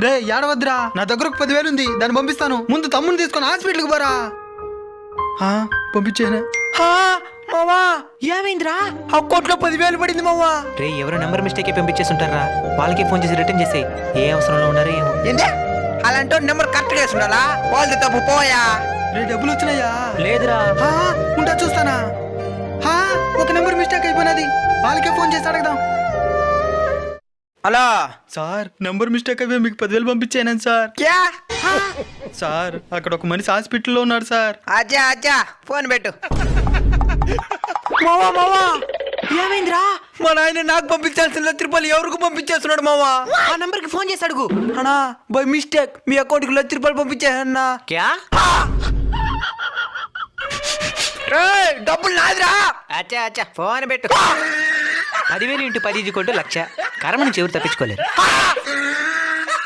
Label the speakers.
Speaker 1: రే ఏడవద్దురా, నా దగ్గర ఒక 10,000 ఉంది, దాన్ని పంపిస్తాను. ముందు తమ్ముని తీసుకొని హాస్పిటల్కి పోరా. పంపించేనా?
Speaker 2: మావా ఏమైందిరా? అకౌంట్లో 10,000 పడింది మావా.
Speaker 3: రే ఎవరో నెంబర్ మిస్టేక్ పంపించేస్తుంటారా, వాళ్ళకి ఫోన్ చేసి రిటర్న్ చేసి ఏ అవసరంలో ఉన్నారో ఏమో.
Speaker 2: ఏందే అలాంటి నెంబర్ కరెక్ట్ గా ఉండాలా? వాళ్ళది తప్పు పోయా.
Speaker 1: రే డబ్బులు వచ్చినాయా?
Speaker 3: లేదురా.
Speaker 1: ఉంటా చూస్తానా. ఒక నెంబర్ మిస్టేక్ అయిపోయినది, వాళ్ళకే ఫోన్ చేసి అడగదాం.
Speaker 2: హలో
Speaker 1: సార్, నెంబర్ మిస్టేక్ అయిపోయి మీకు 10,000 పంపించాను సార్.
Speaker 2: క్యా?
Speaker 1: సార్ అక్కడ ఒక మనిషి హాస్పిటల్లో ఉన్నాడు సార్.
Speaker 2: అచ్చా అచ్చా ఫోన్ పెట్టు. మావా మావా ఏమైందిరా? మా నాయన నాకు పంపించాల్సిన ₹1,00,000 ఎవరికి పంపించేస్తున్నాడు మావా? ఆ నంబర్ కి ఫోన్ చేసి అడుగు. అన్నా బై మిస్టేక్ మీ అకౌంట్ కి ₹1,00,000 పంపించేసన్నా.
Speaker 3: క్యా?
Speaker 2: డబ్బులు నాదిరా.
Speaker 3: అచ్చా అచ్చా ఫోన్ పెట్టు. 10,000 × 10 = 1,00,000. కర్మ నుంచి ఎవరు తప్పించుకోలేరు.